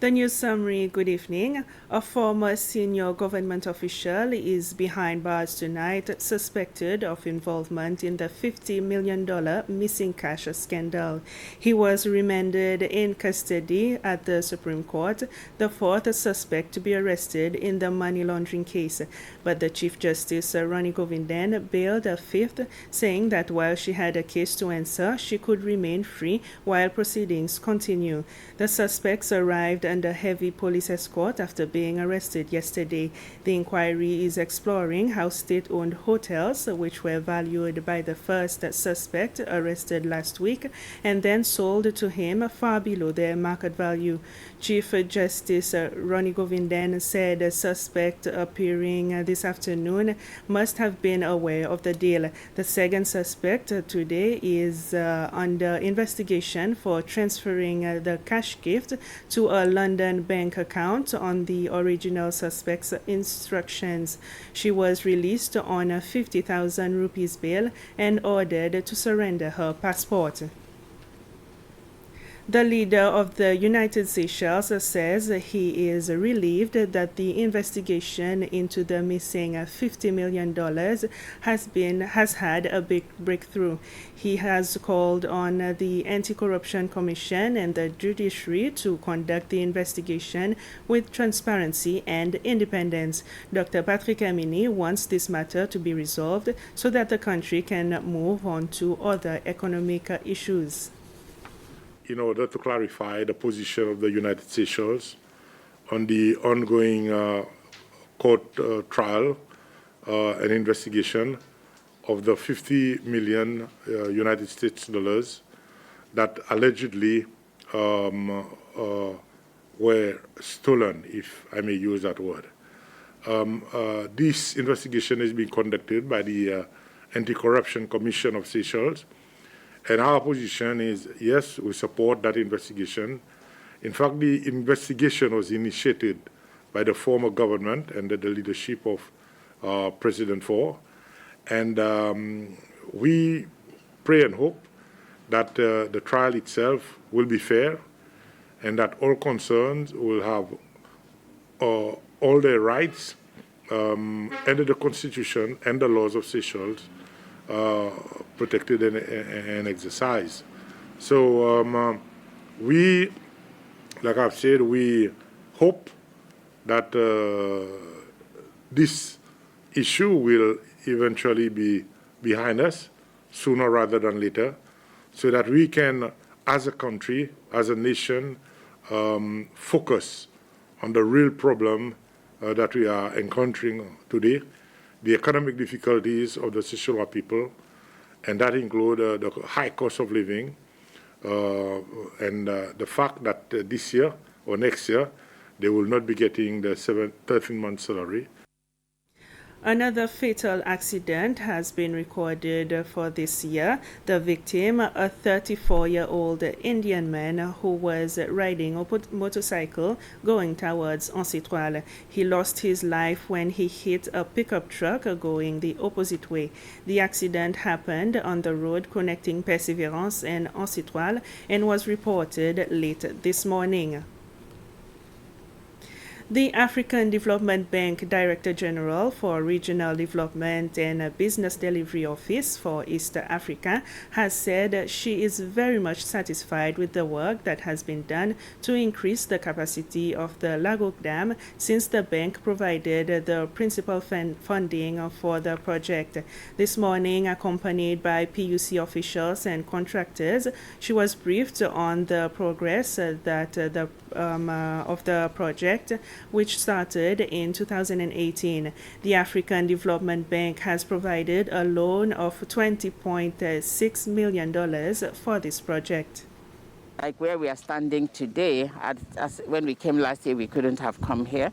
The news summary, good evening. A former senior government official is behind bars tonight, suspected of involvement in the $50 million missing cash scandal. He was remanded in custody at the Supreme Court, the fourth suspect to be arrested in the money laundering case. But the Chief Justice, Ronnie Govindan, bailed a fifth, saying that while she had a case to answer, she could remain free while proceedings continue. The suspects arrived under heavy police escort after being arrested yesterday. The inquiry is exploring how state-owned hotels, which were valued by the first suspect arrested last week and then sold to him far below their market value. Chief Justice Ronnie Govindan said the suspect appearing this afternoon must have been aware of the deal. The second suspect today is under investigation for transferring the cash gift to a London bank account on the original suspect's instructions. She was released on a 50,000 rupees bail and ordered to surrender her passport. The leader of the United Seychelles says he is relieved that the investigation into the missing $50 million has had a big breakthrough. He has called on the Anti-Corruption Commission and the judiciary to conduct the investigation with transparency and independence. Dr. Patrick Amini wants this matter to be resolved so that the country can move on to other economic issues. In order to clarify the position of the United Seychelles on the ongoing court trial and investigation of the 50 million United States dollars that allegedly were stolen, if I may use that word. This investigation is being conducted by the Anti-Corruption Commission of Seychelles. And our position is, yes, we support that investigation. In fact, the investigation was initiated by the former government under the leadership of President Faure. And we pray and hope that the trial itself will be fair and that all concerns will have all their rights under the Constitution and the laws of Seychelles protected and exercised. So we, like I've said, we hope that this issue will eventually be behind us sooner rather than later, so that we can, as a country, as a nation, focus on the real problem that we are encountering today, the economic difficulties of the Seychellois people, and that include the high cost of living and the fact that this year or next year they will not be getting the 13-month salary. Another fatal accident has been recorded for this year. The victim, a 34-year-old Indian man who was riding a motorcycle going towards Ancétoile. He lost his life when he hit a pickup truck going the opposite way. The accident happened on the road connecting Perseverance and Ancétoile and was reported late this morning. The African Development Bank Director General for Regional Development and Business Delivery Office for East Africa has said she is very much satisfied with the work that has been done to increase the capacity of the Lagok Dam since the bank provided the principal funding for the project. This morning, accompanied by PUC officials and contractors, she was briefed on the progress of the project, which started in 2018. The African Development Bank has provided a loan of $20.6 million for this project. Like where we are standing today, when we came last year, we couldn't have come here.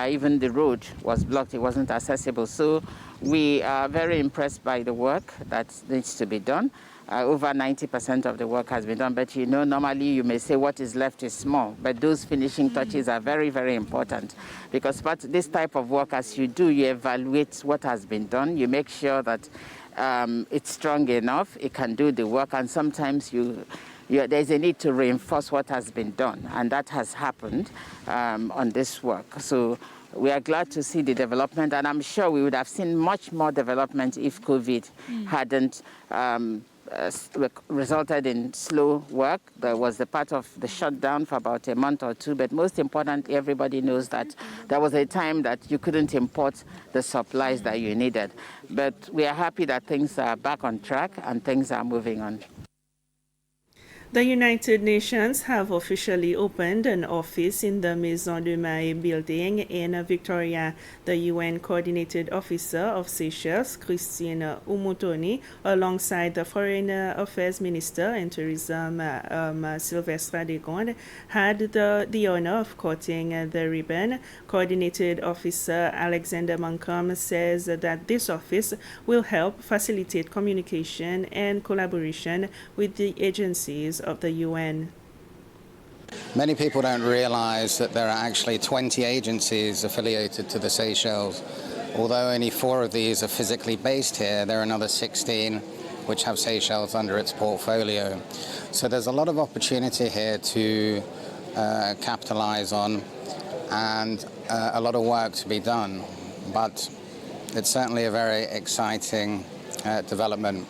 Even the road was blocked, it wasn't accessible. So we are very impressed by the work that needs to be done. Over 90% of the work has been done, but you know, normally you may say what is left is small, but those finishing touches are very, very important, because this type of work, as you do, you evaluate what has been done, you make sure that it's strong enough, it can do the work, and sometimes you there's a need to reinforce what has been done, and that has happened on this work. So we are glad to see the development, and I'm sure we would have seen much more development if COVID hadn't resulted in slow work. There was the part of the shutdown for about a month or two, but most importantly, everybody knows that there was a time that you couldn't import the supplies that you needed. But we are happy that things are back on track and things are moving on. The United Nations have officially opened an office in the Maison de Mai building in Victoria. The UN Coordinated Officer of Seychelles, Christine Umutoni, alongside the Foreign Affairs Minister and Tourism Sylvestre Degonde, had the honor of cutting the ribbon. Coordinated Officer Alexander Mancom says that this office will help facilitate communication and collaboration with the agencies of the UN. Many people don't realize that there are actually 20 agencies affiliated to the Seychelles. Although only 4 of these are physically based here, there are another 16 which have Seychelles under its portfolio. So there's a lot of opportunity here to capitalize on, and a lot of work to be done. But it's certainly a very exciting development.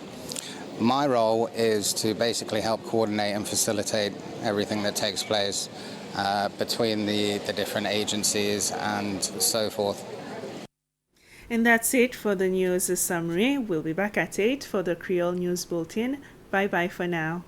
My role is to basically help coordinate and facilitate everything that takes place between the different agencies and so forth. And that's it for the news summary. We'll be back at 8 for the Creole News Bulletin. Bye-bye for now.